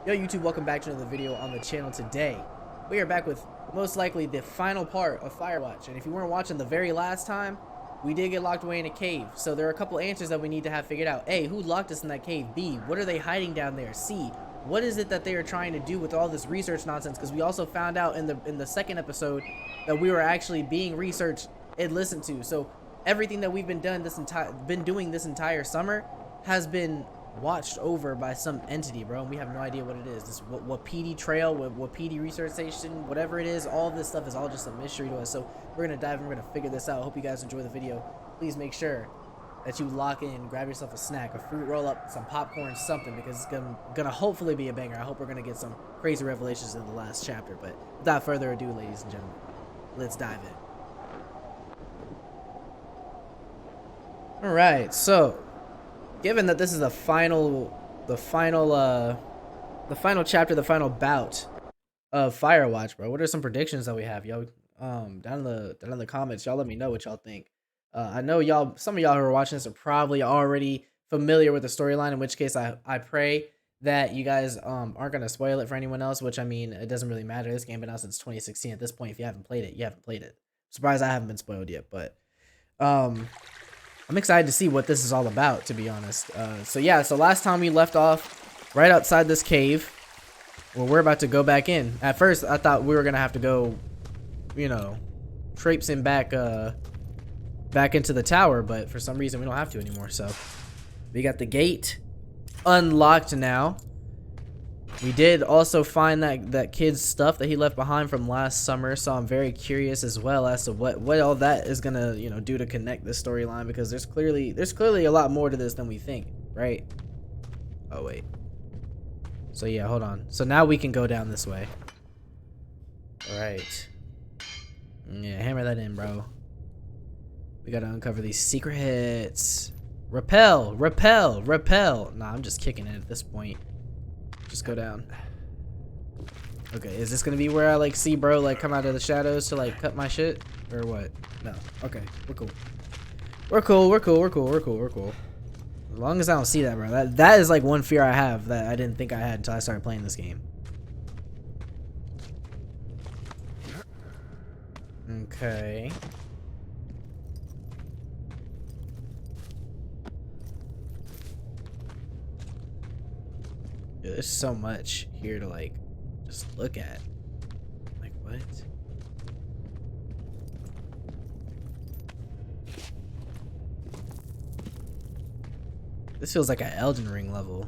Yo YouTube, welcome back to another video on the channel. Today we are back with most likely the final part of Firewatch, and if you weren't watching the very last time, we did get locked away in a cave. So there are a couple answers that we need to have figured out. A, who locked us in that cave? B, what are they hiding down there? C, what is it that they are trying to do with all this research nonsense? Because we also found out in the second episode that we were actually being researched and listened to. So everything that we've been doing this entire summer has been watched over by some entity, bro, and we have no idea what it is. This what PD trail, what PD research station, whatever it is, all of this stuff is all just a mystery to us. So we're gonna dive and we're gonna figure this out. Hope you guys enjoy the video. Please make sure that you lock in, grab yourself a snack, a fruit roll up, some popcorn, something, because it's gonna hopefully be a banger. I hope we're gonna get some crazy revelations in the last chapter. But without further ado, ladies and gentlemen, let's dive in. All right, so given that this is the final chapter, the final bout of Firewatch, bro, what are some predictions that we have, yo? Down in the comments, y'all let me know what y'all think. I know some of y'all who are watching this are probably already familiar with the storyline, in which case I pray that you guys aren't gonna spoil it for anyone else, which, I mean, it doesn't really matter. This game been out since 2016. At this point, if you haven't played it, you haven't played it. I'm surprised I haven't been spoiled yet, but I'm excited to see what this is all about, to be honest. So last time we left off right outside this cave. Well, we're about to go back in. At first, I thought we were gonna have to go, you know, traipsing back into the tower, but for some reason we don't have to anymore. So we got the gate unlocked now. We did also find that kid's stuff that he left behind from last summer, so I'm very curious as well as to what all that is gonna, you know, do to connect this storyline, because there's clearly a lot more to this than we think, right? Oh wait. So yeah, hold on. So now we can go down this way. All right. Yeah, hammer that in, bro. We gotta uncover these secrets. Repel, repel, repel. Nah, I'm just kicking it at this point. Just go down. Okay, is this gonna be where I like see bro like come out of the shadows to like cut my shit or what? No. Okay, we're cool. We're cool. As long as I don't see that, bro. That is like one fear I have that I didn't think I had until I started playing this game. Okay. Dude, there's so much here to like just look at. Like, what? This feels like an Elden Ring level.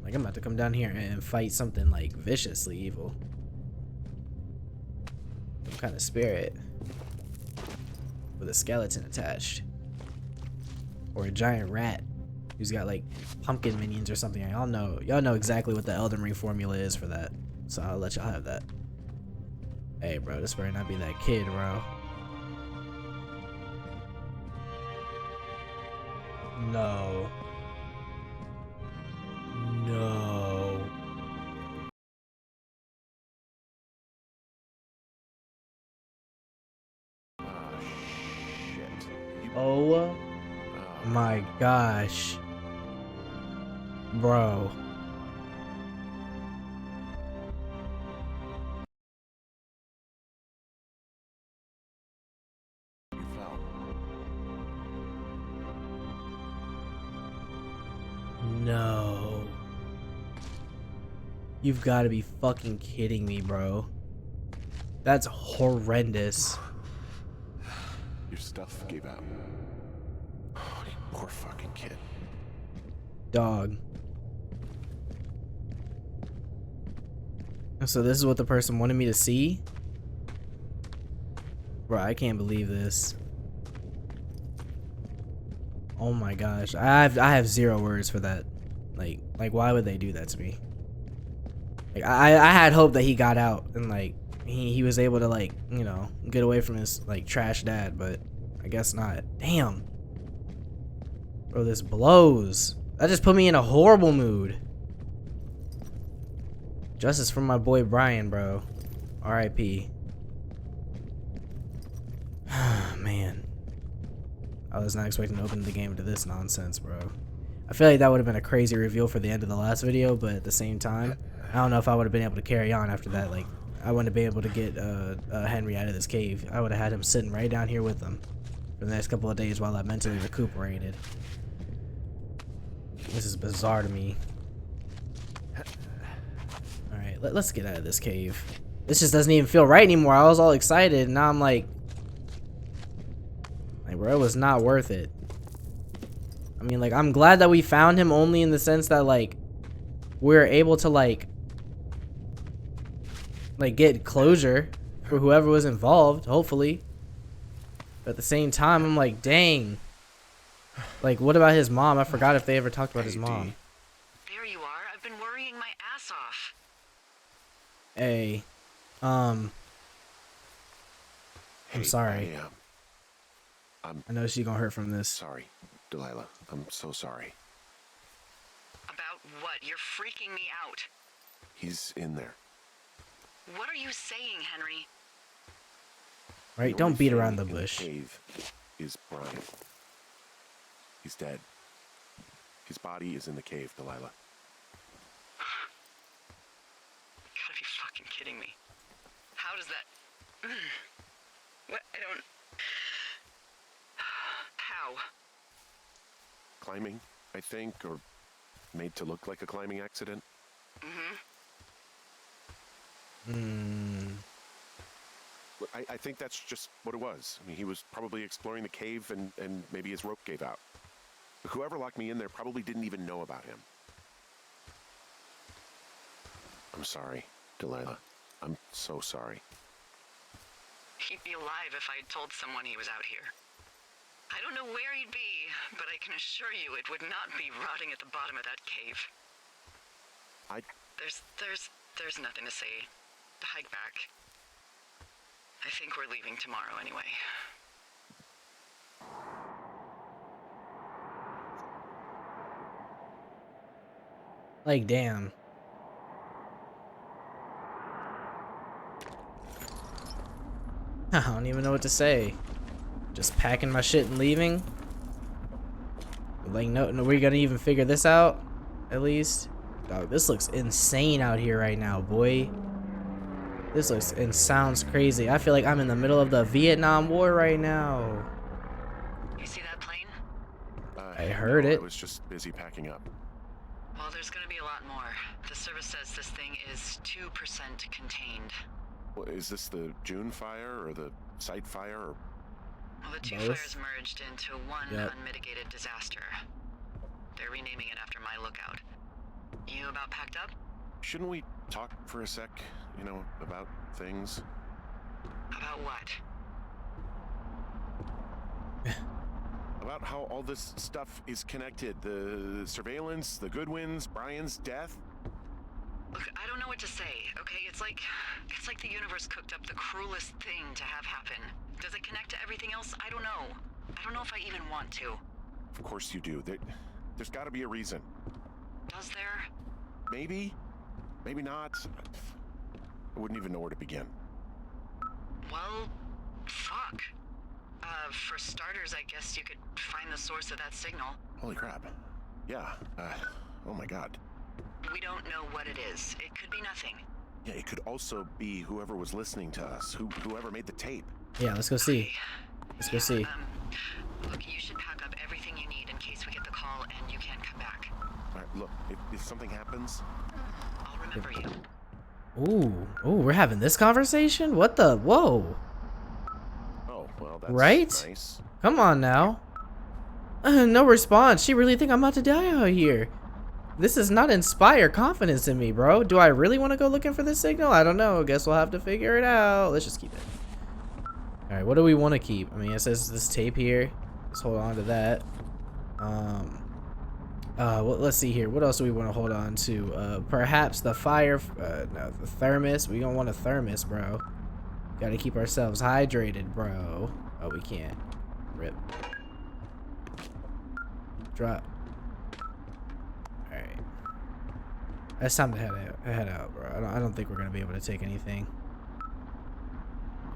Like, I'm about to come down here and fight something like viciously evil. Some kind of spirit with a skeleton attached, or a giant rat who's got like pumpkin minions or something. Y'all know exactly what the Elden Ring formula is for that, so I'll let y'all have that. Hey bro, this better not be that kid, bro. No. Oh my gosh, bro. No. You've got to be fucking kidding me, bro. That's horrendous. Your stuff gave out. Oh, you poor fucking kid. Dog. So this is what the person wanted me to see? Bro, I can't believe this. Oh my gosh. I have zero words for that. Like why would they do that to me? Like I had hope that he got out and like he was able to like, you know, get away from his like trash dad, but I guess not. Damn. Bro, this blows. That just put me in a horrible mood. Justice for my boy Brian, bro. R.I.P. Man. I was not expecting to open the game to this nonsense, bro. I feel like that would have been a crazy reveal for the end of the last video, but at the same time, I don't know if I would have been able to carry on after that. Like, I wouldn't have been able to get Henry out of this cave. I would have had him sitting right down here with him for the next couple of days while I mentally recuperated. This is bizarre to me. Alright, let's get out of this cave. This just doesn't even feel right anymore. I was all excited, and now I'm like, bro, it was not worth it. I mean, like, I'm glad that we found him only in the sense that, like, we're able to, like get closure for whoever was involved, hopefully. But at the same time, I'm like, dang. Like, what about his mom? I forgot if they ever talked about his mom. There you are. I've been worrying my ass off. Hey, I'm sorry. I know she's gonna hurt from this. Sorry, Delilah. I'm so sorry. About what? You're freaking me out. He's in there. What are you saying, Henry? Right? The Don't only beat thing around the in bush. Cave is Brian. He's dead. His body is in the cave, Delilah. You gotta be fucking kidding me. How does that... What? I don't... How? Climbing, I think, or made to look like a climbing accident. I think that's just what it was. I mean, he was probably exploring the cave and maybe his rope gave out. Whoever locked me in there probably didn't even know about him. I'm sorry, Delilah. I'm so sorry. He'd be alive if I'd told someone he was out here. I don't know where he'd be, but I can assure you it would not be rotting at the bottom of that cave. There's nothing to say. Hike back. I think we're leaving tomorrow anyway. Like, damn. I don't even know what to say. Just packing my shit and leaving. Like, no, we're gonna even figure this out. At least, dog. This looks insane out here right now, boy. This looks and sounds crazy. I feel like I'm in the middle of the Vietnam War right now. You see that plane? I heard it. I was just busy packing up. Well, there's gonna be a lot more. The service says this thing is 2% contained. Well, is this the June fire or the site fire? Or... Well, the two Both? fires merged into one unmitigated disaster. They're renaming it after my lookout. You about packed up? Shouldn't we talk for a sec, you know, about things? About what? About how all this stuff is connected. The surveillance, the Goodwins, Brian's death. Look, I don't know what to say, okay? It's like the universe cooked up the cruelest thing to have happen. Does it connect to everything else? I don't know. I don't know if I even want to. Of course you do. There's got to be a reason. Does there? Maybe. Maybe not. I wouldn't even know where to begin. Well, fuck. For starters, I guess you could find the source of that signal. Holy crap. Yeah. Oh my god. We don't know what it is. It could be nothing. Yeah, it could also be whoever was listening to us, whoever made the tape. Yeah, let's go see. Let's go see. Look, you should pack up everything you need in case we get the call and you can't come back. All right, look, if something happens... I'll remember you. Ooh, we're having this conversation? What the? Whoa. Oh, well, that's right? nice. Come on now. No response. She really think I'm about to die out here. This does not inspire confidence in me, bro. Do I really want to go looking for this signal? I don't know. Guess we'll have to figure it out. Let's just keep it. Alright, what do we want to keep? I mean, it says this tape here. Let's hold on to that. Well, let's see here. What else do we want to hold on to? Perhaps the fire... no, the thermos. We don't want a thermos, bro. Gotta keep ourselves hydrated, bro. Oh, we can't. Rip. Drop. Alright. It's time to head out, bro. I don't think we're gonna be able to take anything.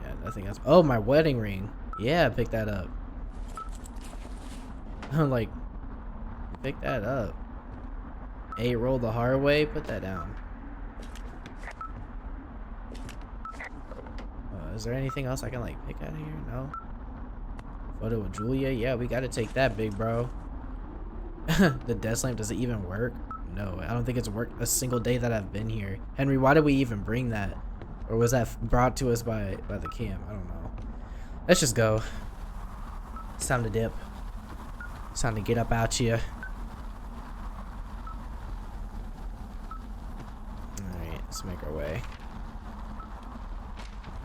Yeah, nothing else. Oh, my wedding ring. Yeah, pick that up. Like, Pick that up. 8 roll the hard way. Put that down. Is there anything else I can like pick out of here? No. Photo with Julia. Yeah, we gotta take that, big bro. The desk lamp, does it even work? No, I don't think it's worked a single day that I've been here. Henry, why did we even bring that? Or was that brought to us by the cam? I don't know. Let's just go. It's time to dip. It's time to get up out here. Alright, let's make our way.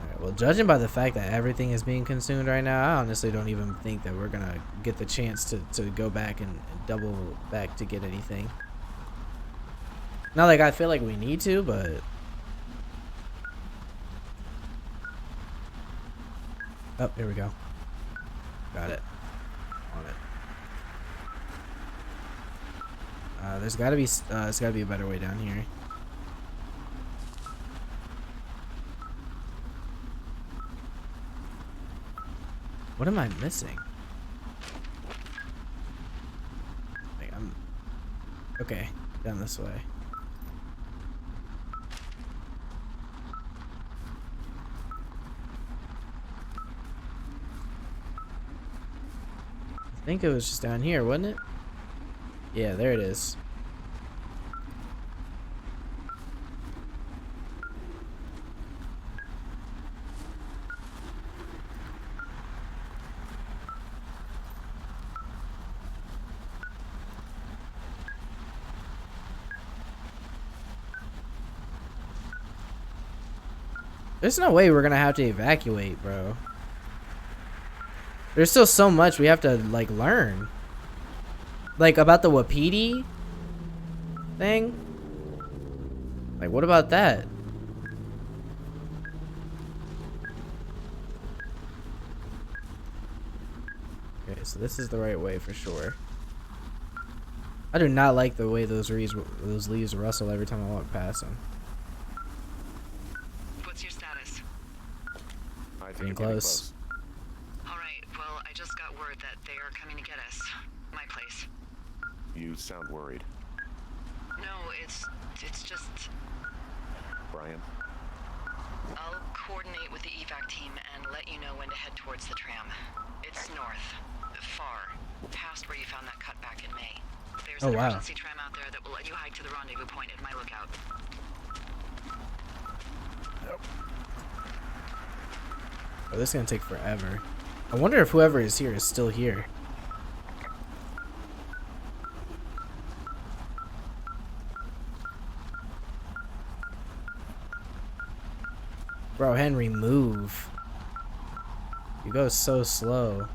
Alright, well, judging by the fact that everything is being consumed right now, I honestly don't even think that we're gonna get the chance to go back and double back to get anything. Not like I feel like we need to, but... Oh, here we go. Got it. On it. There's gotta be a better way down here. What am I missing? Like, okay, down this way. I think it was just down here, wasn't it? Yeah, there it is. There's no way we're gonna have to evacuate, bro. There's still so much we have to, like, learn. Like, about the Wapiti thing? Like, what about that? Okay, so this is the right way for sure. I do not like the way those leaves rustle every time I walk past them. What's your status? I think Getting we're getting close. All right, well, I just got word that they are coming to get us. My place. You sound worried. No, it's just... Brian? I'll coordinate with the evac team and let you know when to head towards the tram. It's north. Far. Past where you found that cut back in May. There's an emergency tram out there that will let you hike to the rendezvous point at my lookout. Oh, this is gonna take forever. I wonder if whoever is here is still here. Bro, Henry, move. You go so slow.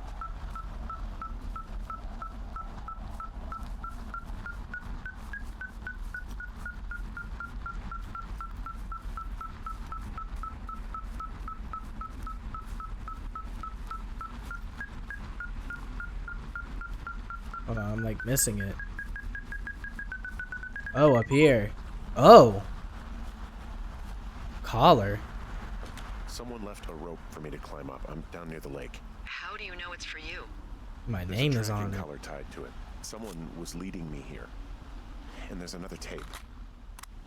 Hold on, I'm like missing it. Oh, up here. Oh. Collar. Someone left a rope for me to climb up. I'm down near the lake. How do you know it's for you? My There's name a is on tracking it. collar tied to it. Someone was leading me here. And there's another tape.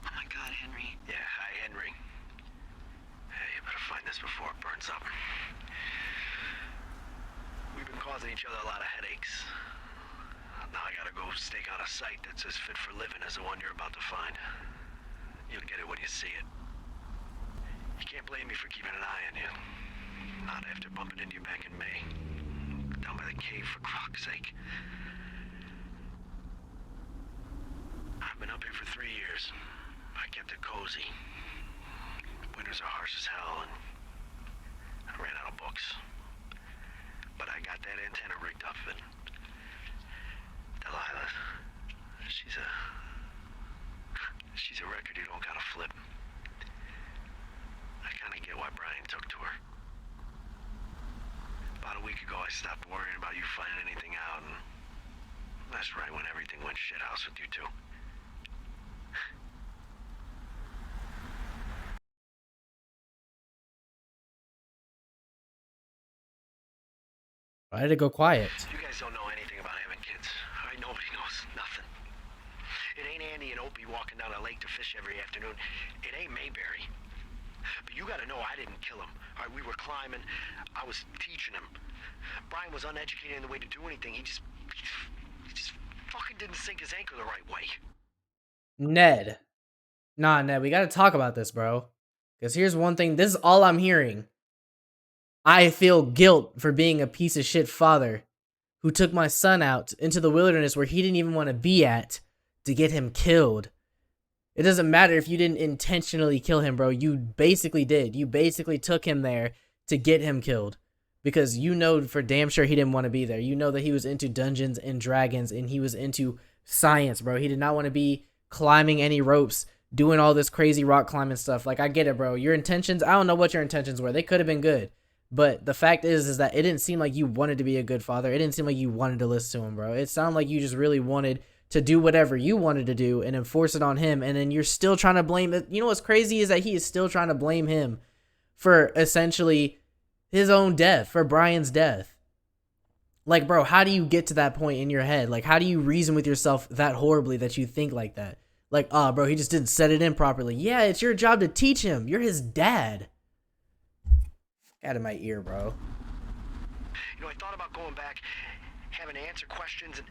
Oh my god, Henry. Yeah, hi, Henry. Hey, you better find this before it burns up. We've been causing each other a lot of headaches. Now I gotta go stake out a site that's as fit for living as the one you're about to find. You'll get it when you see it. You can't blame me for keeping an eye on you. Not after bumping into you back in May. Down by the cave, for croc's sake. I've been up here for 3 years. I kept it cozy. Winters are harsh as hell, and I ran out of books. But I got that antenna rigged up, and Delilah, she's a record you don't gotta flip. I kinda get why Brian took to her. About a week ago, I stopped worrying about you finding anything out, and that's right when everything went shithouse with you two. Why did it go quiet? You guys don't know anything about having kids. All right, nobody knows nothing. walking down a lake to fish every afternoon. It ain't Mayberry. But you gotta know I didn't kill him. All right, we were climbing. I was teaching him. Brian was uneducated in the way to do anything. He just fucking didn't sink his anchor the right way. Ned. Nah, Ned, we gotta talk about this, bro. Because here's one thing. This is all I'm hearing. I feel guilt for being a piece of shit father who took my son out into the wilderness where he didn't even want to be at to get him killed. It doesn't matter if you didn't intentionally kill him, bro. You basically did. You basically took him there to get him killed. Because you know for damn sure he didn't want to be there. You know that he was into Dungeons and Dragons and he was into science, bro. He did not want to be climbing any ropes, doing all this crazy rock climbing stuff. Like, I get it, bro. Your intentions, I don't know what your intentions were. They could have been good. But the fact is that it didn't seem like you wanted to be a good father. It didn't seem like you wanted to listen to him, bro. It sounded like you just really wanted to do whatever you wanted to do and enforce it on him. And then you're still trying to blame it. You know what's crazy is that he is still trying to blame him for essentially his own death, for Brian's death. Like, bro, how do you get to that point in your head? Like, how do you reason with yourself that horribly that you think like that? Like, oh, bro, he just didn't set it in properly. Yeah, it's your job to teach him. You're his dad. Out of my ear, bro. You know, I thought about going back, having to answer questions, and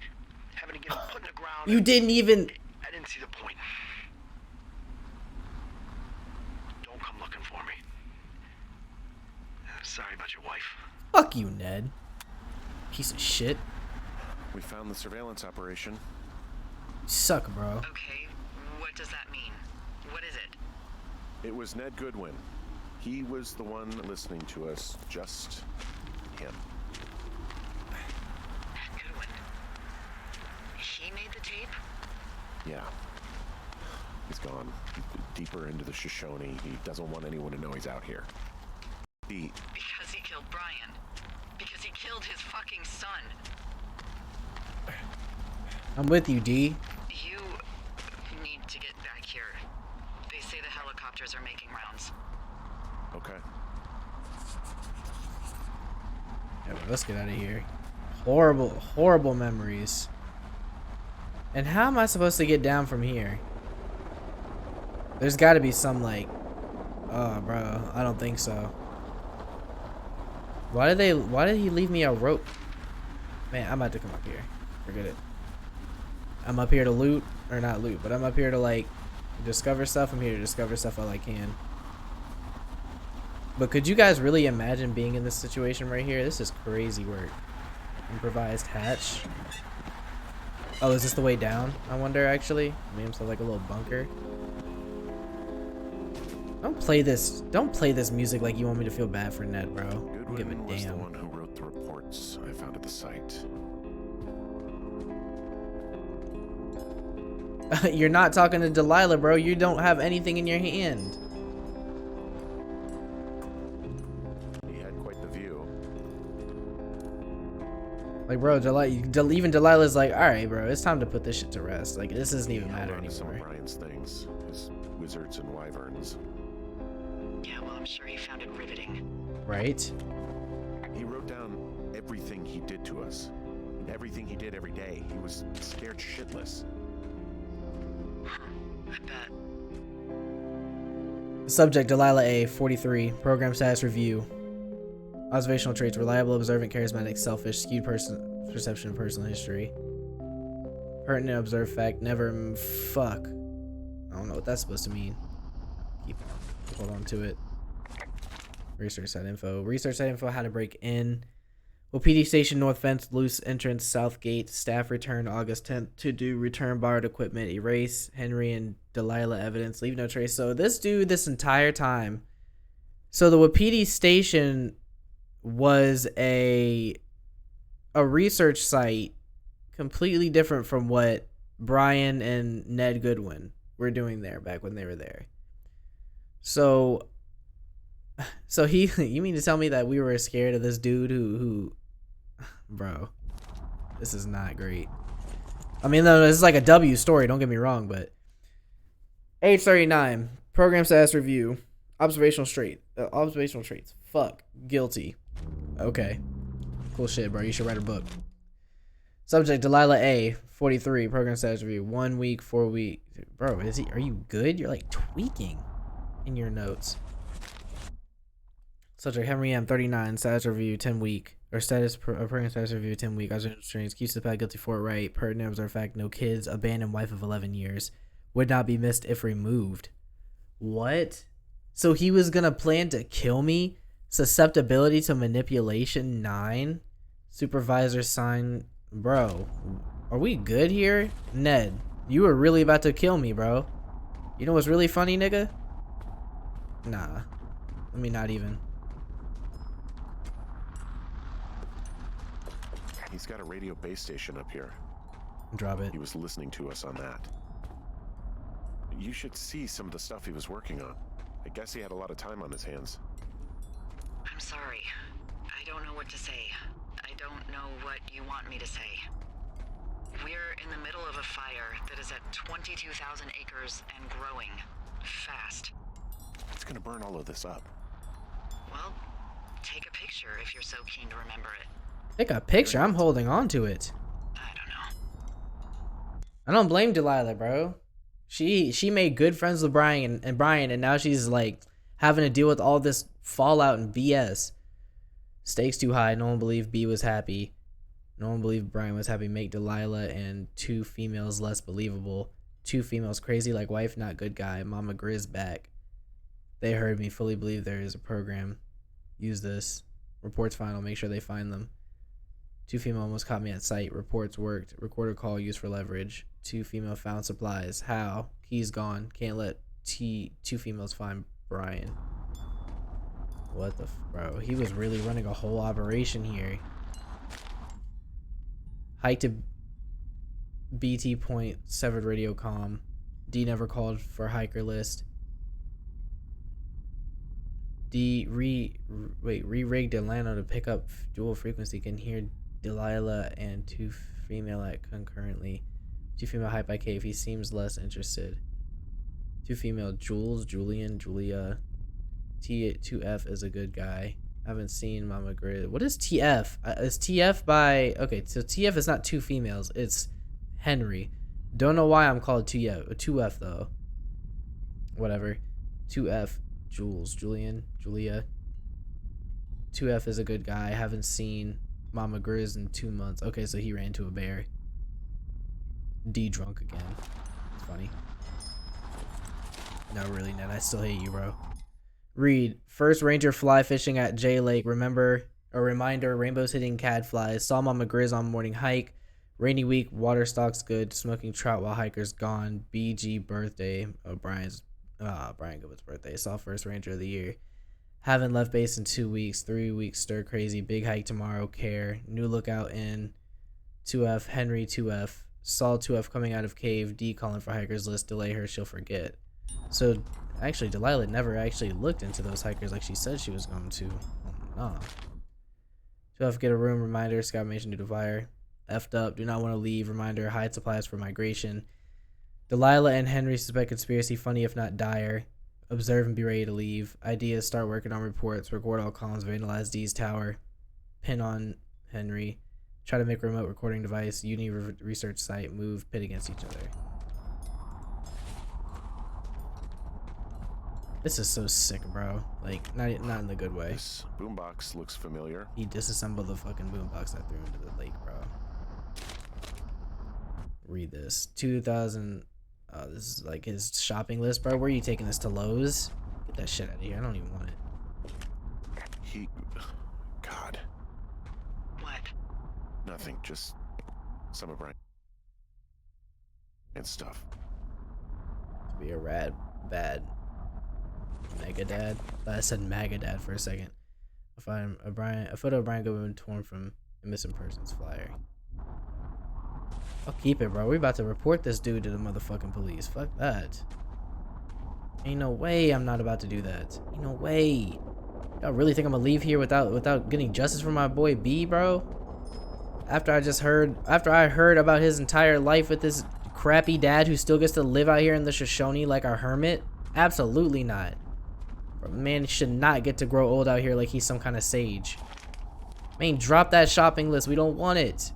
having to get him put in the ground. You didn't even... I didn't see the point. Don't come looking for me. Sorry about your wife. Fuck you, Ned. Piece of shit. We found the surveillance operation. You suck, bro. Okay, what does that mean? What is it? It was Ned Goodwin. He was the one listening to us. Just him. Goodwin. He made the tape? Yeah. He's gone deeper into the Shoshone. He doesn't want anyone to know he's out here. Because he killed Brian. Because he killed his fucking son. I'm with you, D. You need to get back here. They say the helicopters are making rounds. Okay. Yeah, but let's get out of here. Horrible, horrible memories. And how am I supposed to get down from here? There's got to be some, like... Oh, bro. I don't think so. Why did he leave me a rope? Man, I'm about to come up here. Forget it. I'm up here to loot. Or not loot, but I'm up here to, like, discover stuff. I'm here to discover stuff while I can. But could you guys really imagine being in this situation right here? This is crazy work. Improvised hatch. Oh, is this the way down? I wonder, actually. Maybe it's like a little bunker. Don't play this music like you want me to feel bad for Ned, bro. Don't give a Goodwin was the damn. one who wrote the reports I found at the site. You're not talking to Delilah, bro. You don't have anything in your hand. He had quite the view. Like, bro, even Delilah's like, all right, bro, it's time to put this shit to rest. Like, this doesn't even matter Held on to some of anymore. Brian's things, his wizards and wyverns. Yeah, well, I'm sure he found it riveting. Right? He wrote down everything he did to us, and everything he did every day. He was scared shitless. I bet. Subject Delilah A, 43. Program status review. Observational traits: reliable, observant, charismatic, selfish, skewed perception, personal history. Pertinent observed fact: never fuck. I don't know what that's supposed to mean. Hold on to it. Research site info. Research site info: how to break in. Well, PD station north fence, loose entrance, south gate. Staff returned August 10th to do return borrowed equipment. Erase Henry and Delilah evidence. Leave no trace. So this dude, this entire time. So the Wapiti station was a research site completely different from what Brian and Ned Goodwin were doing there back when they were there. So he, you mean to tell me that we were scared of this dude who bro, this is not great. I mean, no, this is like a W story, don't get me wrong, but age 39, program status review, observational traits, fuck, guilty. Okay, cool shit, bro, you should write a book. Subject Delilah A, 43, program status review, 1 week, 4 week, Dude, bro, are you good? You're like tweaking in your notes. Subject Henry M 39 status review 10 week or pregnant status review 10 week. Observation strings keeps the fact guilty for it right. Pertinent observed fact no kids. Abandoned wife of 11 years. Would not be missed if removed. What? So he was gonna plan to kill me? Susceptibility to manipulation 9. Supervisor sign. Bro, are we good here? Ned, you were really about to kill me, bro. You know what's really funny, nigga? Nah. Let me not even. He's got a radio base station up here. Drop it. He was listening to us on that. You should see some of the stuff he was working on. I guess he had a lot of time on his hands. I'm sorry. I don't know what to say. I don't know what you want me to say. We're in the middle of a fire that is at 22,000 acres and growing. Fast. It's gonna burn all of this up. Well, take a picture if you're so keen to remember it. Take a picture. I'm holding on to it. I don't know. I don't blame Delilah, bro. She made good friends with Brian and now she's like having to deal with all this fallout and BS. Stakes too high. No one believed B was happy. No one believed Brian was happy. Make Delilah and 2 females less believable. 2 females crazy like wife, not good guy. Mama Grizz back. They heard me. Fully believe there is a program. Use this. Reports final. Make sure they find them. 2 female almost caught me at sight. Reports worked. Recorder call used for leverage. 2 female found supplies. How? Key's gone. Can't let 2 females find Brian. What the bro? He was really running a whole operation here. Hike to BT point. Severed radio comm. D never called for hiker list. D re-rigged Atlanta to pick up dual frequency. Can hear Delilah and 2 female at concurrently. 2 female hype by cave. He seems less interested. 2 female Jules, Julian, Julia. T2F is a good guy. Haven't seen Mama Grid. What is TF? Is TF by... Okay, so TF is not 2 females. It's Henry. Don't know why I'm called 2F though. Whatever. 2F. Jules, Julian, Julia. 2F is a good guy. Haven't seen Mama Grizz in 2 months. Okay, so he ran into a bear. D drunk again. It's funny. No, really, Ned. I still hate you, bro. Read. First ranger fly fishing at J Lake. Remember, a reminder, rainbows hitting cadflies. Saw Mama Grizz on morning hike. Rainy week, water stock's good. Smoking trout while hikers gone. BG birthday. Oh, Brian Goodwood's birthday. Saw first ranger of the year. Haven't left base in 2 weeks. 3 weeks stir crazy. Big hike tomorrow. Care. New lookout in. 2F. Henry 2F. Saw 2F coming out of cave. D calling for hikers list. Delay her. She'll forget. So, actually, Delilah never actually looked into those hikers like she said she was going to. Oh, no. 2F get a room. Reminder. Scout mission due to fire. F'd up. Do not want to leave. Reminder. Hide supplies for migration. Delilah and Henry suspect conspiracy. Funny if not dire. Observe and be ready to leave. Ideas. Start working on reports. Record all columns. Vandalize D's tower. Pin on Henry. Try to make remote recording device. Uni research site. Move. Pit against each other. This is so sick, bro. Like, not in the good way. This boombox looks familiar. He disassembled the fucking boombox I threw into the lake, bro. Read this. 2,000. This is like his shopping list, bro. Where are you taking this to Lowe's? Get that shit out of here. I don't even want it. God. What? Nothing. Just some of Brian and stuff. To be a rad, bad mega dad. I said MAGA dad for a second. I find a photo of Brian Goodwin torn from a missing persons flyer. I'll keep it, bro. We about to report this dude to the motherfucking police. Fuck that. Ain't no way I'm not about to do that. Ain't no way. Y'all really think I'm gonna leave here without getting justice for my boy B, bro? After I heard about his entire life with this crappy dad who still gets to live out here in the Shoshone like a hermit? Absolutely not. Man should not get to grow old out here like he's some kind of sage. Man, drop that shopping list. We don't want it.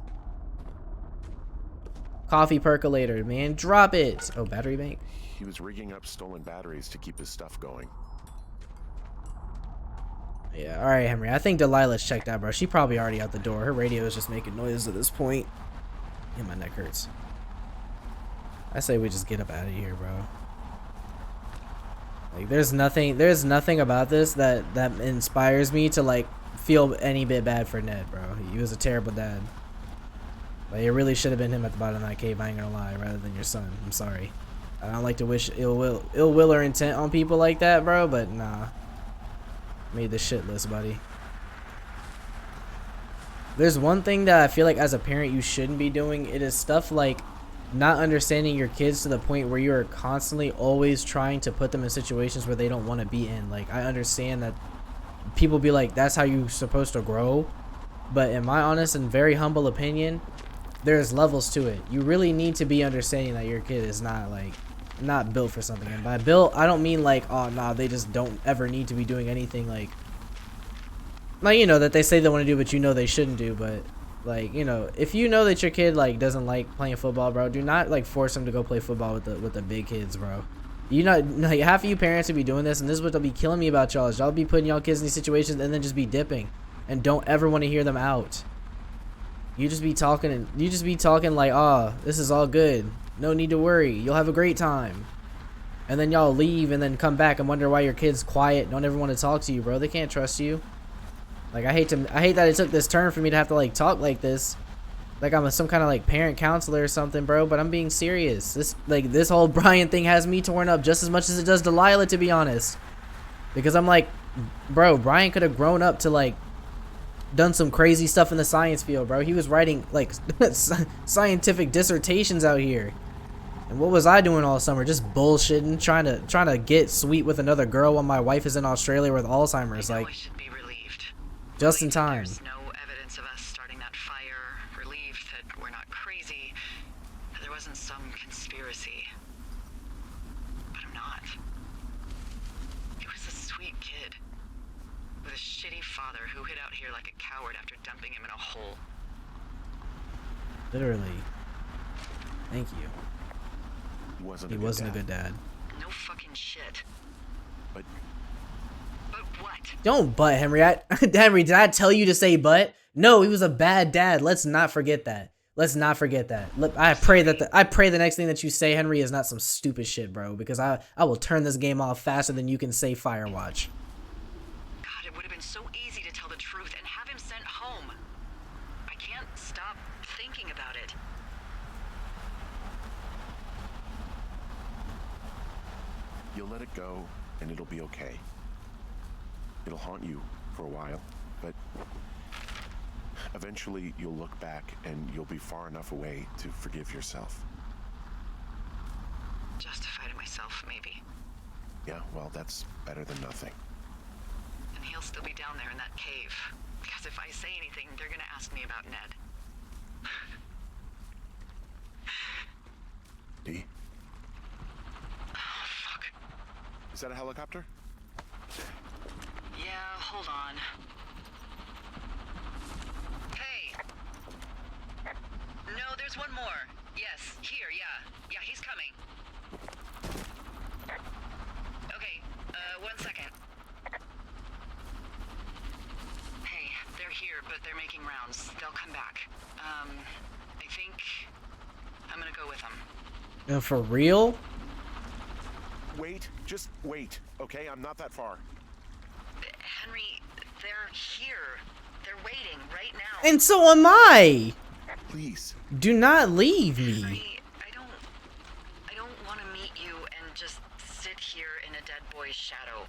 Coffee percolator, man. Drop it. Oh, battery bank. He was rigging up stolen batteries to keep his stuff going. Yeah, alright, Henry. I think Delilah's checked out, bro. She probably already out the door. Her radio is just making noise at this point. Yeah, my neck hurts. I say we just get up out of here, bro. Like, there's nothing about this that inspires me to, like, feel any bit bad for Ned, bro. He was a terrible dad. Like, it really should have been him at the bottom of that cave, I ain't gonna lie, rather than your son. I'm sorry. I don't like to wish ill will or intent on people like that, bro, but nah. Made the shit list, buddy. There's one thing that I feel like as a parent you shouldn't be doing. It is stuff like not understanding your kids to the point where you're constantly always trying to put them in situations where they don't want to be in. Like, I understand that people be like, that's how you're supposed to grow, but in my honest and very humble opinion, there's levels to it. You really need to be understanding that your kid is not built for something. And by built, I don't mean like, oh nah, they just don't ever need to be doing anything like you know, that they say they want to do but you know they shouldn't do. But like, you know, if you know that your kid like doesn't like playing football, bro, do not like force them to go play football with the big kids, bro. You know, like, half of you parents would be doing this, and this is what they'll be killing me about y'all, is y'all be putting y'all kids in these situations and then just be dipping and don't ever want to hear them out. You just be talking like, oh, this is all good, no need to worry, you'll have a great time. And then y'all leave and then come back and wonder why your kid's quiet, don't ever want to talk to you, bro. They can't trust you. Like, I hate that it took this turn for me to have to like talk like this, like I'm some kind of like parent counselor or something, bro. But I'm being serious. This whole Brian thing has me torn up just as much as it does Delilah, to be honest. Because I'm like, bro, Brian could have grown up to like done some crazy stuff in the science field, bro. He was writing like scientific dissertations out here. And what was I doing all summer? Just bullshitting, trying to get sweet with another girl while my wife is in Australia with Alzheimer's. Like, just in time. There's no evidence of us starting that fire. Relieved that we're not crazy. That there wasn't some conspiracy. But I'm not. He was a sweet kid. With a shitty father who hid out here like a coward after dumping him in a hole. Literally. Thank you. He wasn't a good dad. No fucking shit. But what? Don't butt, Henry. Henry, did I tell you to say butt? No, he was a bad dad. Let's not forget that. Look, I pray the next thing that you say, Henry, is not some stupid shit, bro. Because I will turn this game off faster than you can say Firewatch. God, it would have been so easy to tell the truth and have him sent home. I can't stop thinking about it. you'll let it go, and it'll be okay. It'll haunt you for a while, but eventually you'll look back and you'll be far enough away to forgive yourself. Justify to myself, maybe. Yeah, well, that's better than nothing. And he'll still be down there in that cave. Because if I say anything, they're gonna ask me about Ned. D? Oh, fuck. Is that a helicopter? Yeah, hold on. Hey! No, there's one more. Yes, here, yeah. Yeah, he's coming. Okay, 1 second. Hey, they're here, but they're making rounds. They'll come back. I think I'm gonna go with them. For real? Wait, just wait, okay? I'm not that far. Henry, they're here. They're waiting right now. And so am I! Please. Do not leave me. Henry, I don't want to meet you and just sit here in a dead boy's shadow.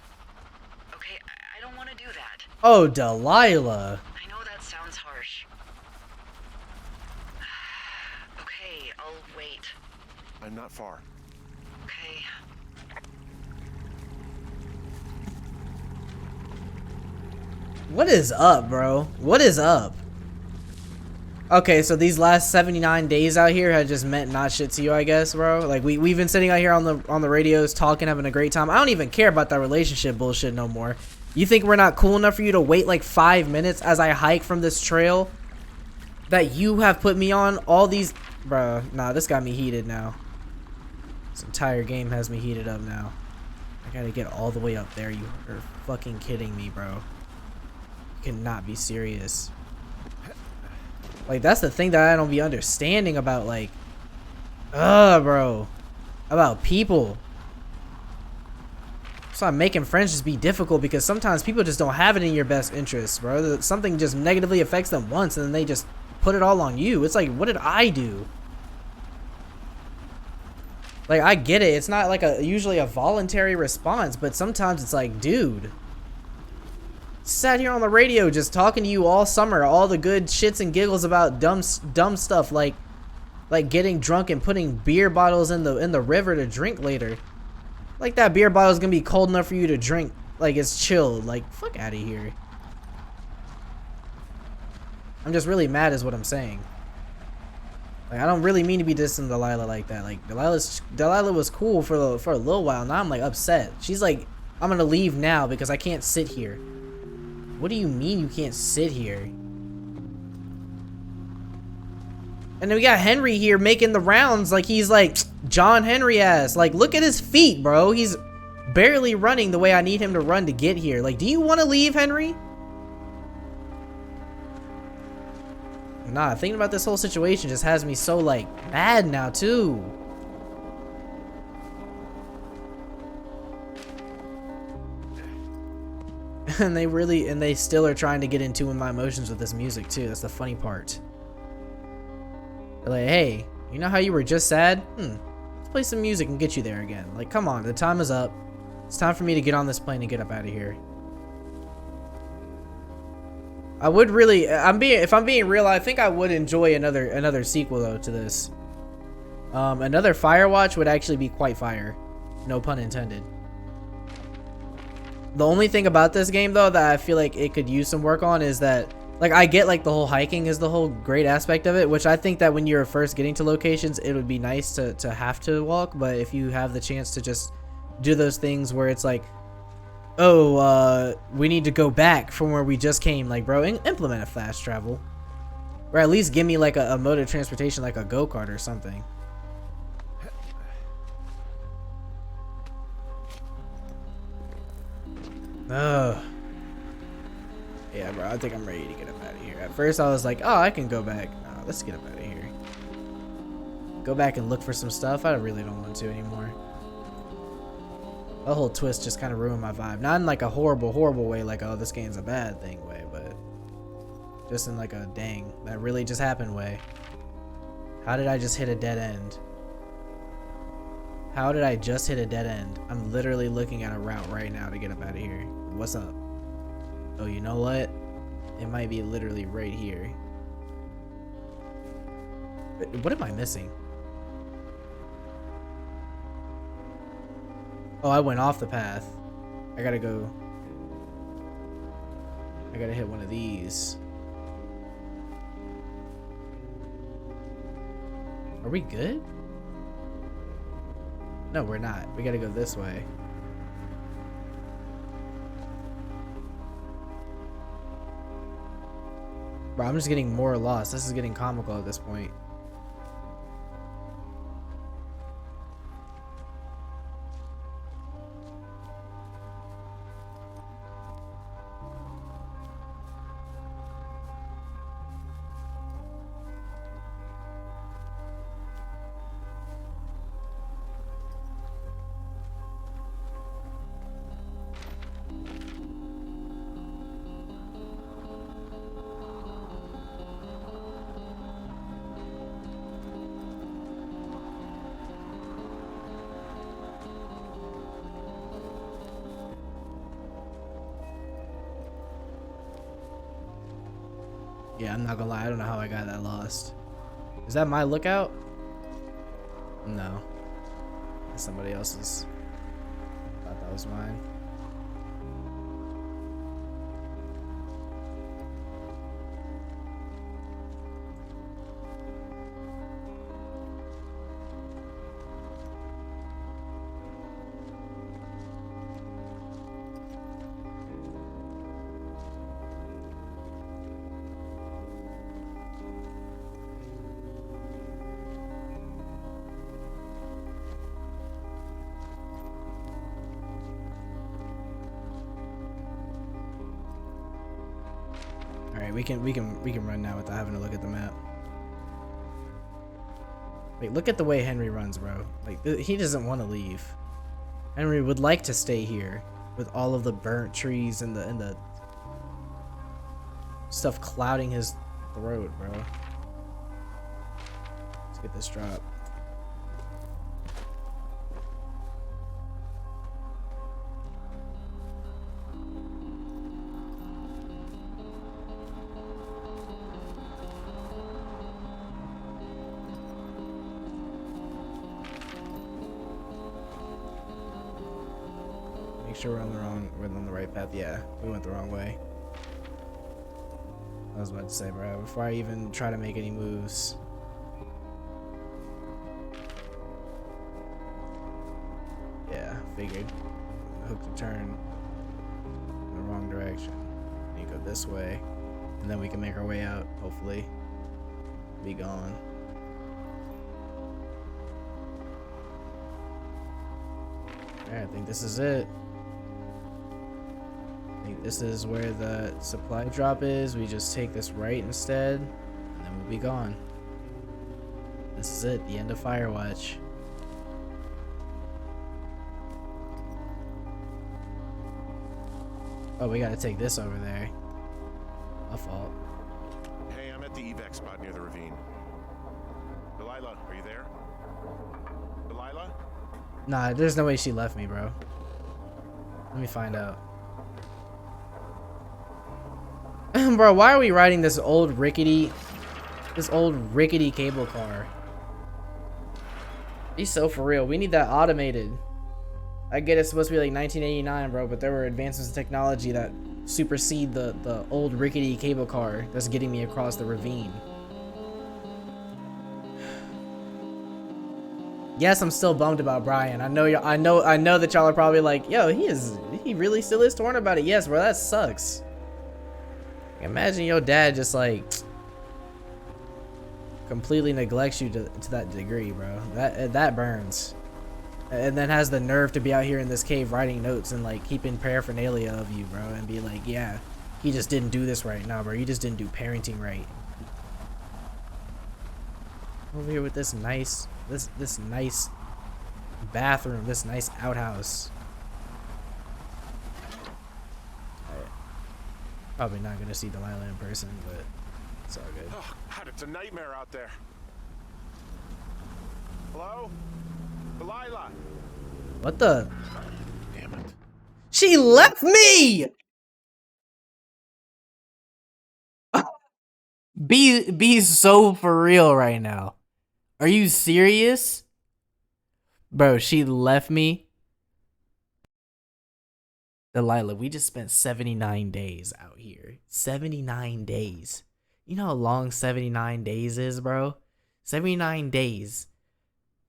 Okay, I don't want to do that. Oh, Delilah. I know that sounds harsh. Okay, I'll wait. I'm not far. Okay. What is up, bro? What is up? Okay, so these last 79 days out here had just meant not shit to you, I guess, bro. Like we've been sitting out here on the radios talking, having a great time. I don't even care about that relationship bullshit no more. You think we're not cool enough for you to wait like 5 minutes as I hike from this trail that you have put me on all these Bruh, nah, this got me heated now. This entire game has me heated up now. I gotta get all the way up there. You are fucking kidding me, bro. You cannot be serious. Like, that's the thing that I don't be understanding about, like, bro. About people. So I'm making friends just be difficult because sometimes people just don't have it in your best interest, bro. Something just negatively affects them once and then they just put it all on you. It's like, what did I do? Like, I get it. It's not like usually a voluntary response, but sometimes it's like, dude. Sat here on the radio just talking to you all summer, all the good shits and giggles about dumb stuff like getting drunk and putting beer bottles in the river to drink later. Like, that beer bottle is gonna be cold enough for you to drink. Like, it's chilled. Like, fuck out of here. I'm just really mad is what I'm saying. Like, I don't really mean to be dissing Delilah like that. Like, Delilah was cool for a little while. Now I'm like upset. She's like, I'm gonna leave now because I can't sit here. What do you mean you can't sit here? And then we got Henry here making the rounds like he's like John Henry ass. Like, look at his feet, bro. He's barely running the way I need him to run to get here. Like, do you want to leave, Henry? Nah, thinking about this whole situation just has me so, like, mad now, too. And they still are trying to get into my emotions with this music, too. That's the funny part. They're like, hey, you know how you were just sad? Let's play some music and get you there again. Like, come on, the time is up. It's time for me to get on this plane and get up out of here. I would really, if I'm being real, I think I would enjoy another sequel though to this. Another Firewatch would actually be quite fire. No pun intended. The only thing about this game though that I feel like it could use some work on is that, like, I get like the whole hiking is the whole great aspect of it, which I think that when you're first getting to locations, it would be nice to have to walk. But if you have the chance to just do those things where it's like, oh, we need to go back from where we just came, like, bro, implement a fast travel, or at least give me like a mode of transportation, like a go-kart or something. Yeah, bro, I think I'm ready to get up out of here. At first I was like, oh, I can go back. Nah, let's get up out of here. Go back and look for some stuff. I really don't want to anymore. The whole twist just kind of ruined my vibe. Not in like a horrible way, like, oh, this game's a bad thing way, but just in like a dang, that really just happened way. How did I just hit a dead end? How did I just hit a dead end? I'm literally looking at a route right now to get up out of here. What's up? Oh, you know what? It might be literally right here. What am I missing? Oh, I went off the path. I gotta go. I gotta hit one of these. Are we good? No, we're not. We gotta go this way. Bro, I'm just getting more lost. This is getting comical at this point. Yeah, I'm not gonna lie. I don't know how I got that lost. Is that my lookout? No. That's somebody else's. I thought that was mine. we can run now without having to look at the map. Wait, look at the way Henry runs, bro. Like, he doesn't want to leave. Henry would like to stay here with all of the burnt trees and the stuff clouding his throat, bro. Let's get this drop. Sure we're on the right path. Yeah, we went the wrong way. I was about to say, bro, before I even try to make any moves. Yeah, figured. Hook the turn in the wrong direction. You go this way, and then we can make our way out, hopefully. Be gone. Alright, I think this is it. I think this is where the supply drop is. We just take this right instead, and then we'll be gone. This is it, the end of Firewatch. Oh, we gotta take this over there. My fault. Hey, I'm at the evac spot near the ravine. Delilah, are you there? Delilah? Nah, there's no way she left me, bro. Let me find out. Bro, why are we riding this old rickety cable car? Be so for real. We need that automated. I get it's supposed to be like 1989, bro, but there were advances in technology that supersede the old rickety cable car that's getting me across the ravine. Yes, I'm still bummed about Brian. I know that y'all are probably like, yo, he really still is torn about it. Yes, bro, that sucks. Imagine your dad just like completely neglects you to that degree, bro. That burns. And then has the nerve to be out here in this cave writing notes and like keeping paraphernalia of you, bro, and be like, yeah, he just didn't do this right. Nah, bro, you just didn't do parenting right. Over here with this nice bathroom, this nice outhouse. Alright. Probably not gonna see Delilah in person, but it's all good. Oh, God, it's a nightmare out there. Hello? Delilah! What the? Damn it. She left me! Be so for real right now. Are you serious? Bro, she left me. Delilah, we just spent 79 days out here. 79 days. You know how long 79 days is, bro? 79 days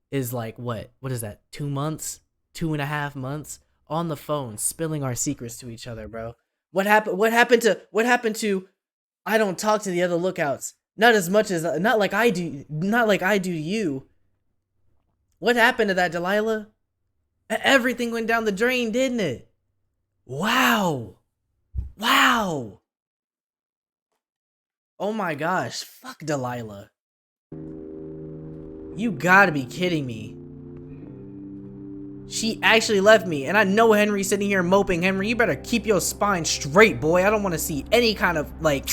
is like what? What is that? 2 months? 2.5 months? On the phone, spilling our secrets to each other, bro. What happened to I don't talk to the other lookouts. Not like I do to you. What happened to that, Delilah? Everything went down the drain, didn't it? Wow. Wow. Oh my gosh. Fuck Delilah. You gotta be kidding me. She actually left me, and I know Henry's sitting here moping. Henry, you better keep your spine straight, boy. I don't want to see any kind of, like,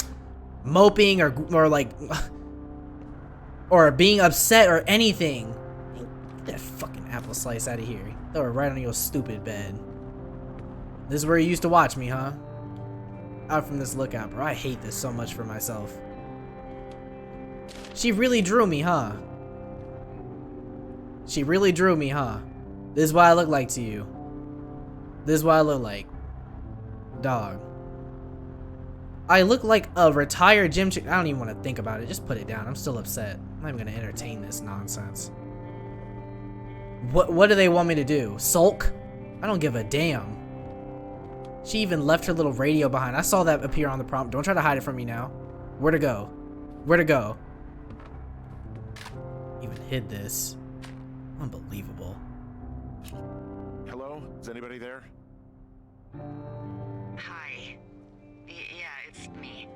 moping or like, or being upset or anything. Get that fucking apple slice out of here. Throw it right on your stupid bed. This is where you used to watch me, huh? Out from this lookout, bro. I hate this so much for myself. She really drew me, huh? She really drew me, huh? This is what I look like to you. This is what I look like. Dog. I look like a retired gym chick. I don't even want to think about it. Just put it down. I'm still upset. I'm not even going to entertain this nonsense. What do they want me to do? Sulk? I don't give a damn. She even left her little radio behind. I saw that appear on the prompt. Don't try to hide it from me now. Where to go? Where to go? Even hid this. Unbelievable. Hello? Is anybody there? Hi. Yeah, it's me.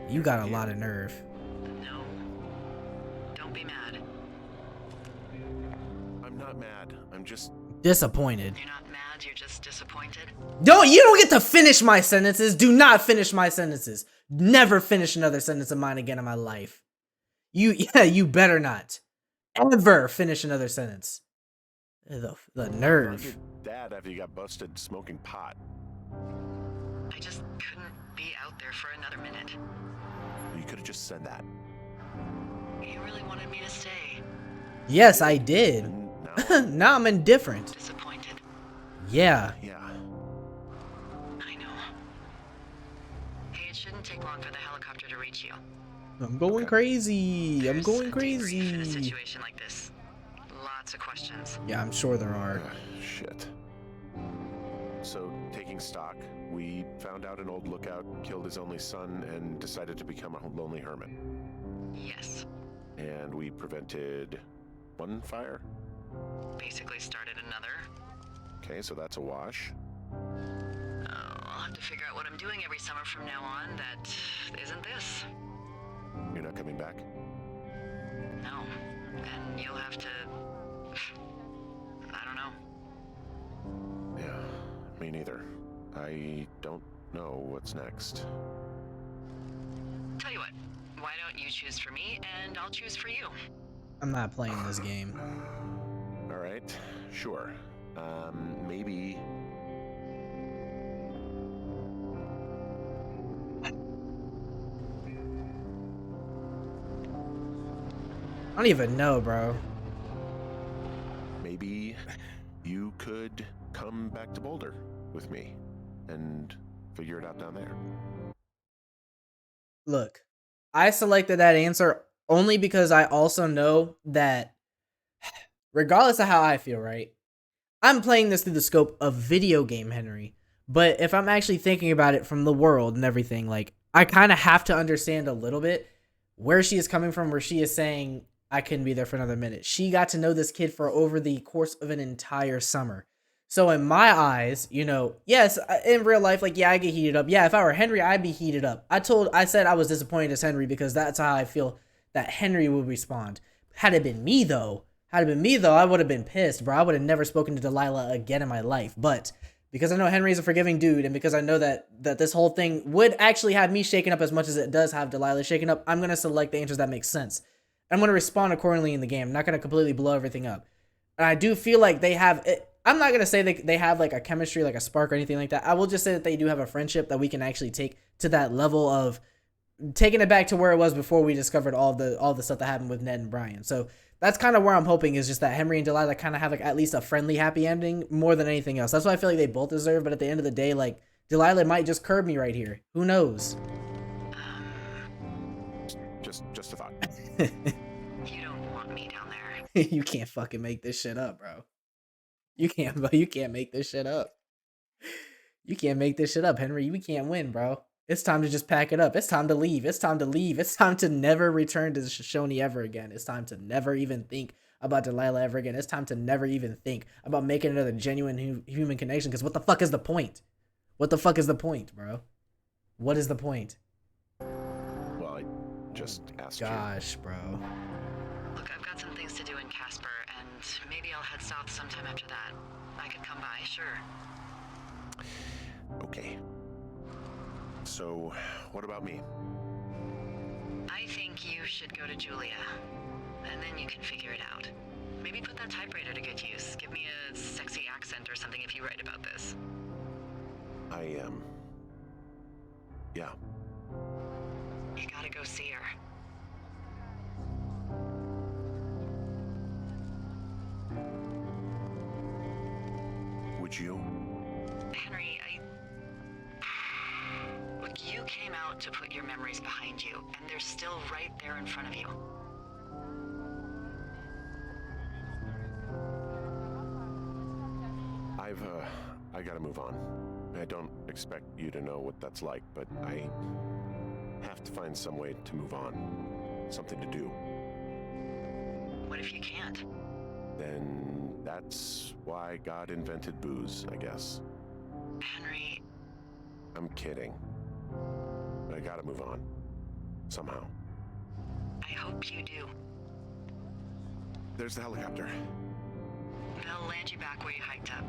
You got a lot of nerve. No. Don't be mad. I'm not mad. I'm just... Disappointed. You're not mad, you're just disappointed? You don't get to finish my sentences. Do not finish my sentences. Never finish another sentence of mine again in my life. You better not. Ever finish another sentence. The nerve. Your dad after you got busted smoking pot. I just couldn't be out there for another minute. You could have just said that. You really wanted me to stay. Yes, I did. And now, Now I'm indifferent. Disappointed. Yeah. yeah. I know. Hey, it shouldn't take long for the helicopter to reach you. I'm going crazy. I'm There's going a debrief in a crazy. situation like this. Lots of questions. Yeah, I'm sure there are. Shit. So, taking stock, we found out an old lookout killed his only son and decided to become a lonely hermit. Yes. And we prevented one fire? Basically started another. Okay, so that's a wash. I'll have to figure out what I'm doing every summer from now on that isn't this. You're not coming back? No. And you'll have to... I don't know. Yeah, me neither. I don't know what's next. Tell you what, why don't you choose for me and I'll choose for you? I'm not playing this game. All right, sure. Maybe... I don't even know, bro. Maybe you could come back to Boulder with me and figure it out down there. Look, I selected that answer only because I also know that regardless of how I feel, right? I'm playing this through the scope of video game Henry. But if I'm actually thinking about it from the world and everything, like, I kind of have to understand a little bit where she is coming from, where she is saying, I couldn't be there for another minute. She got to know this kid for over the course of an entire summer. So in my eyes, you know, yes, in real life, like, yeah, I get heated up. Yeah, if I were Henry, I'd be heated up. I said I was disappointed as Henry because that's how I feel that Henry would respond. Had it been me, though, I would have been pissed, bro. I would have never spoken to Delilah again in my life. But because I know Henry's a forgiving dude, and because I know that this whole thing would actually have me shaken up as much as it does have Delilah shaken up, I'm going to select the answers that make sense. I'm going to respond accordingly in the game. I'm not going to completely blow everything up. And I do feel like they have... I'm not going to say they have like a chemistry, like a spark or anything like that. I will just say that they do have a friendship that we can actually take to that level of taking it back to where it was before we discovered all the stuff that happened with Ned and Brian. So that's kind of where I'm hoping is just that Henry and Delilah kind of have like at least a friendly, happy ending more than anything else. That's what I feel like they both deserve. But at the end of the day, like, Delilah might just curb me right here. Who knows? Just a thought. You don't want me down there. You can't fucking make this shit up, bro. You can't make this shit up. You can't make this shit up, Henry. We can't win, bro. It's time to just pack it up. It's time to leave. It's time to leave. It's time to never return to Shoshone ever again. It's time to never even think about Delilah ever again. It's time to never even think about making another genuine human connection. Because what the fuck is the point? What the fuck is the point, bro? What is the point? Well, I just asked Gosh, bro. Look, I've got some things to do in Casper, and maybe I'll head south sometime after that. I could come by, sure. you. Okay. So, what about me? I think you should go to Julia, and then you can figure it out. Maybe put that typewriter to good use. Give me a sexy accent or something if you write about this. Yeah. You gotta go see her. Would you? Henry, Look, you came out to put your memories behind you, and they're still right there in front of you. I gotta move on. I don't expect you to know what that's like, but I have to find some way to move on. Something to do. What if you can't? Then that's why God invented booze, I guess. Henry, I'm kidding. But I gotta move on. somehow. I hope you do. There's the helicopter. They'll land you back where you hiked up.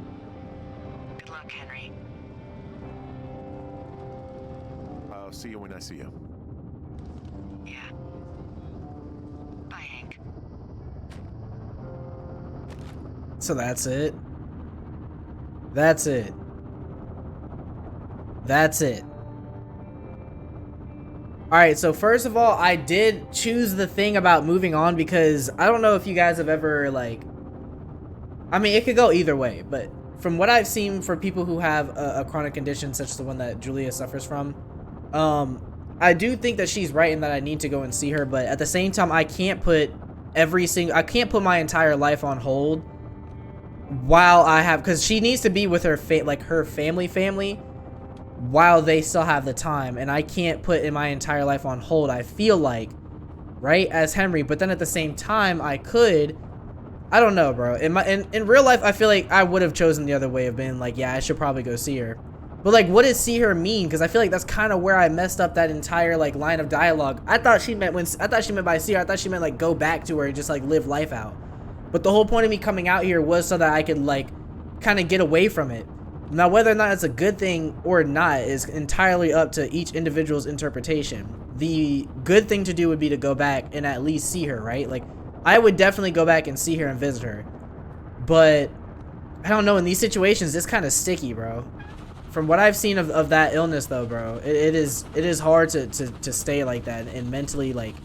Good luck, Henry. I'll see you when I see you. Yeah. Bye, Hank. So that's it. That's it. That's it. Alright, so first of all, I did choose the thing about moving on because I don't know if you guys have ever, like... I mean, it could go either way, but from what I've seen for people who have a chronic condition such as the one that Julia suffers from, I do think that she's right in that I need to go and see her, but at the same time, I can't put I can't put my entire life on hold while I have, because she needs to be with her her family while they still have the time, and I can't put in my entire life on hold, I feel like, right, as Henry. But then at the same time, I don't know, bro. In real life, I feel like I would have chosen the other way of being like, yeah, I should probably go see her. But like, what does see her mean? Because I feel like that's kind of where I messed up that entire like line of dialogue. I thought she meant by see her, I thought she meant like go back to her and just like live life out. But the whole point of me coming out here was so that I could like kind of get away from it. Now, whether or not it's a good thing or not is entirely up to each individual's interpretation. The good thing to do would be to go back and at least see her, right? Like, I would definitely go back and see her and visit her. But, I don't know, in these situations, it's kind of sticky, bro. From what I've seen of that illness, though, bro, it is hard to stay like that and mentally, like,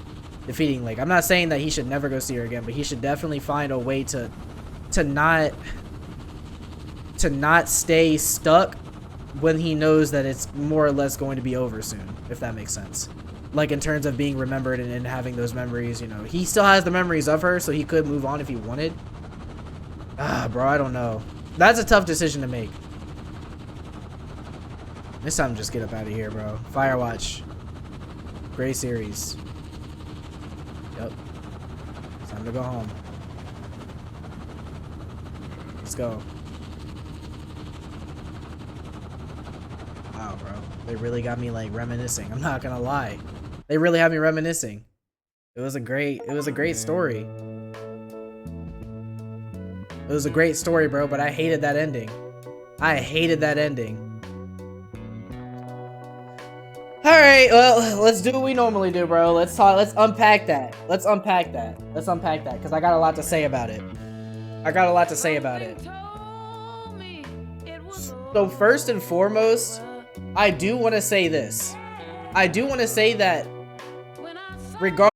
defeating. Like, I'm not saying that he should never go see her again, but he should definitely find a way to not stay stuck when he knows that it's more or less going to be over soon, if that makes sense. Like, in terms of being remembered and having those memories, you know. He still has the memories of her, so he could move on if he wanted. Bro, I don't know. That's a tough decision to make. This time, just get up out of here, bro. Firewatch. Great series. Yep. It's time to go home. Let's go. Wow, bro. They really got me, like, reminiscing. I'm not gonna lie. They really had me reminiscing. It was a great story. It was a great story, bro, but I hated that ending. I hated that ending. Alright, well, let's do what we normally do, bro. Let's unpack that. Let's unpack that, because I got a lot to say about it. So first and foremost, I do want to say this. I do want to say that regardless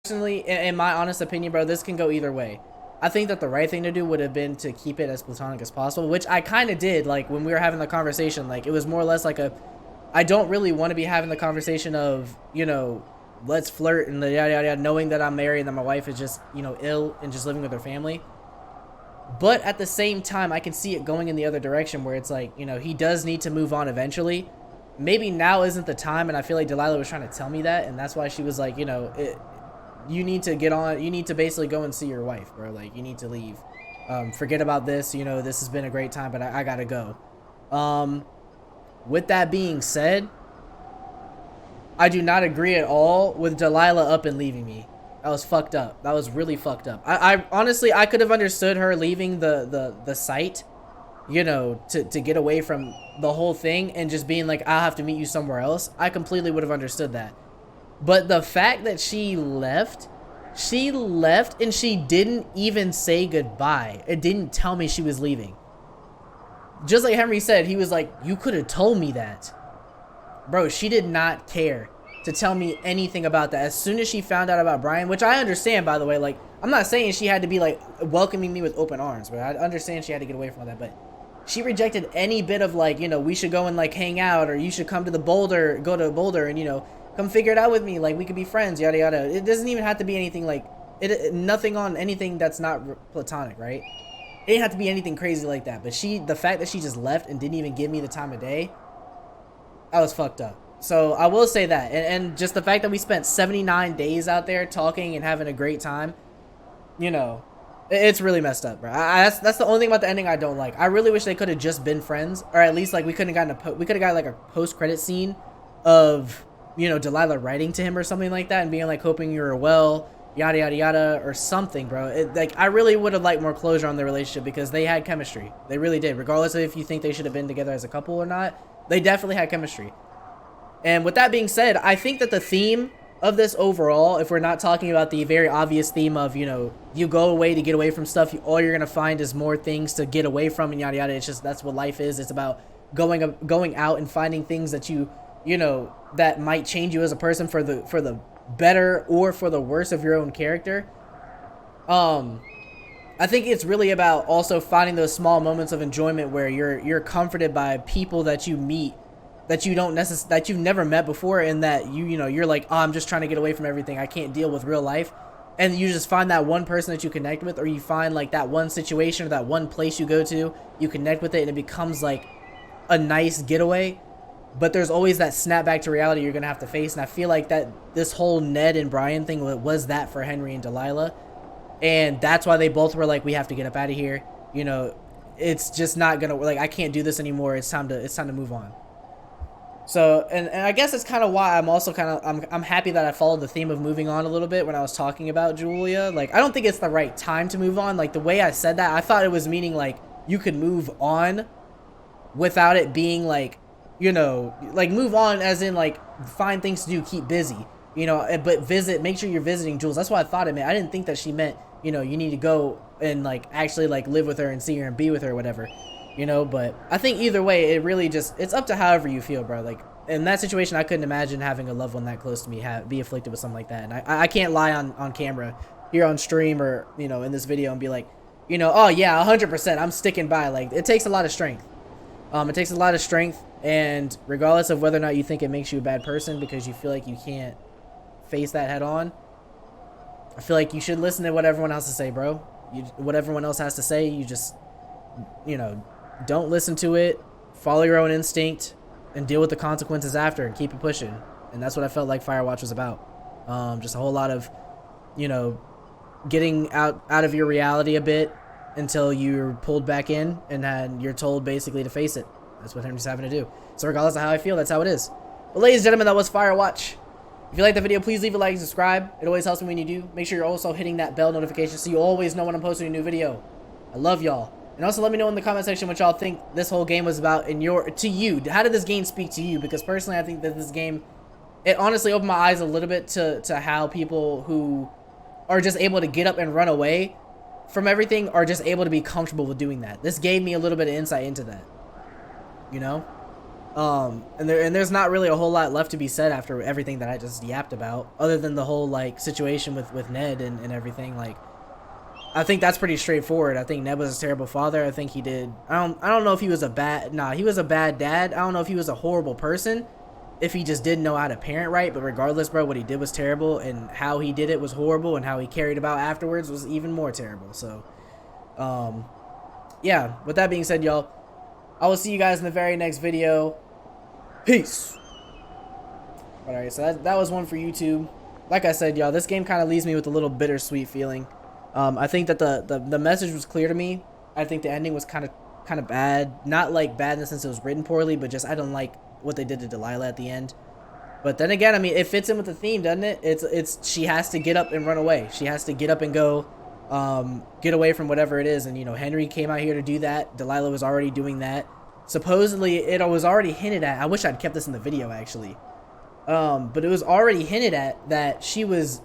personally, in my honest opinion, bro, this can go either way. I think that the right thing to do would have been to keep it as platonic as possible, which I kind of did. Like, when we were having the conversation, like, it was more or less like a, I don't really want to be having the conversation of, you know, let's flirt and the yada yada yada, knowing that I'm married and that my wife is just, you know, ill and just living with her family. But at the same time, I can see it going in the other direction where it's like, you know, he does need to move on eventually. Maybe now isn't the time, and I feel like Delilah was trying to tell me that, and that's why she was like, you know, you need to get on, you need to basically go and see your wife, bro. Like, you need to leave. Forget about this, you know, this has been a great time, but I gotta go. With that being said, I do not agree at all with Delilah up and leaving me. That was fucked up. That was really fucked up. I honestly, I could have understood her leaving the site, you know, to get away from the whole thing and just being like, I'll have to meet you somewhere else. I completely would have understood that. But the fact that she left and she didn't even say goodbye. It didn't tell me she was leaving. Just like Henry said, he was like, you could have told me that. Bro, she did not care to tell me anything about that. As soon as she found out about Brian, which I understand, by the way, like, I'm not saying she had to be like welcoming me with open arms, but I understand she had to get away from all that, but she rejected any bit of like, you know, we should go and like hang out, or you should come to the Boulder, go to Boulder and, you know, come figure it out with me, like we could be friends, yada yada. It doesn't even have to be anything like nothing on anything that's not platonic, right? It didn't have to be anything crazy like that. But the fact that she just left and didn't even give me the time of day, I was fucked up. So I will say that, and just the fact that we spent 79 days out there talking and having a great time, you know, it's really messed up, bro. That's the only thing about the ending I don't like. I really wish they could have just been friends, or at least like we could have gotten like a post-credit scene of, you know, Delilah writing to him or something like that and being like, hoping you're well, yada yada yada, or something, bro. Like, I really would have liked more closure on their relationship because they had chemistry. They really did. Regardless of if you think they should have been together as a couple or not, they definitely had chemistry. And with that being said, I think that the theme of this overall, if we're not talking about the very obvious theme of, you know, you go away to get away from stuff, all you're gonna find is more things to get away from and yada yada. It's just, that's what life is. It's about going out and finding things that you know, that might change you as a person for the better or for the worse of your own character. I think it's really about also finding those small moments of enjoyment where you're comforted by people that you meet that you've never met before, and that you know, you're like, oh, I'm just trying to get away from everything. I can't deal with real life. And you just find that one person that you connect with, or you find like that one situation or that one place you go to, you connect with it, and it becomes like a nice getaway. But there's always that snap back to reality you're gonna have to face, and I feel like that this whole Ned and Brian thing was that for Henry and Delilah, and that's why they both were like, we have to get up out of here. You know, it's just not gonna, like, I can't do this anymore. It's time to move on. So, and I guess it's kind of why I'm also I'm happy that I followed the theme of moving on a little bit when I was talking about Julia. Like, I don't think it's the right time to move on. Like, the way I said that, I thought it was meaning like you could move on without it being like, you know, like move on as in like find things to do, keep busy, you know, but make sure you're visiting Jules. That's what I thought it meant. I didn't think that she meant, you know, you need to go and like actually like live with her and see her and be with her or whatever, you know. But I think either way, it really just, it's up to however you feel, bro. Like, in that situation, I couldn't imagine having a loved one that close to me be afflicted with something like that. And I can't lie on camera here on stream or, you know, in this video and be like, you know, oh yeah, 100%, I'm sticking by. Like, it takes a lot of strength. It takes a lot of strength, and regardless of whether or not you think it makes you a bad person because you feel like you can't face that head on, I feel like you should listen to what everyone else has to say, bro. What everyone else has to say, you just, you know, don't listen to it. Follow your own instinct and deal with the consequences after and keep it pushing. And that's what I felt like Firewatch was about. Just a whole lot of, you know, getting out of your reality a bit until you're pulled back in, and then you're told basically to face it. That's what Henry's having to do. So regardless of how I feel, that's how it is. But ladies and gentlemen, that was Firewatch. If you like the video, please leave a like and subscribe. It always helps me when you do. Make sure you're also hitting that bell notification so you always know when I'm posting a new video. I love y'all. And also let me know in the comment section what y'all think this whole game was about to you. How did this game speak to you? Because personally, I think that this game, it honestly opened my eyes a little bit to how people who are just able to get up and run away from everything are just able to be comfortable with doing that. This gave me a little bit of insight into that, you know? And there's not really a whole lot left to be said after everything that I just yapped about, other than the whole like situation with Ned and everything. Like, I think that's pretty straightforward. I think Ned was a terrible father. I think he did. I don't know if he was a bad. Nah, he was a bad dad. I don't know if he was a horrible person, if he just didn't know how to parent right. But regardless, bro, what he did was terrible, and how he did it was horrible, and how he carried about afterwards was even more terrible. So, yeah. With that being said, y'all, I will see you guys in the very next video. Peace. Alright, so that was one for YouTube. Like I said, y'all, this game kind of leaves me with a little bittersweet feeling. I think that the message was clear to me. I think the ending was kind of bad. Not like bad in the sense it was written poorly, but just I don't like what they did to Delilah at the end. But then again, I mean, it fits in with the theme, doesn't it? It's she has to get up and run away. She has to get up and go, get away from whatever it is. And, you know, Henry came out here to do that. Delilah was already doing that. Supposedly, it was already hinted at. I wish I'd kept this in the video, actually. But it was already hinted at that she was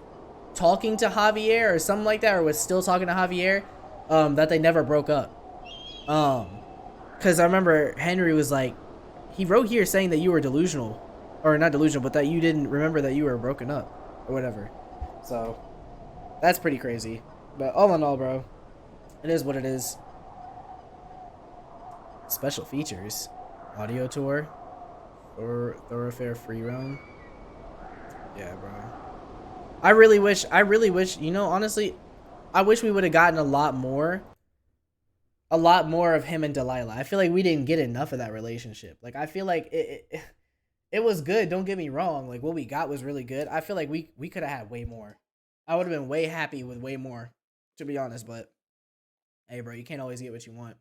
talking to Javier or something like that, or was still talking to Javier, that they never broke up. Because I remember Henry was like, he wrote here saying that you were delusional. Or not delusional, but that you didn't remember that you were broken up. Or whatever. So, that's pretty crazy. But all in all, bro, it is what it is. Special features. Audio tour. Or thoroughfare free roam. Yeah, bro. I really wish, you know, honestly, I wish we would have gotten a lot more of him and Delilah. I feel like we didn't get enough of that relationship. Like, I feel like it was good, don't get me wrong. Like, what we got was really good. I feel like we could have had way more. I would have been way happy with way more, to be honest, but hey, bro, you can't always get what you want.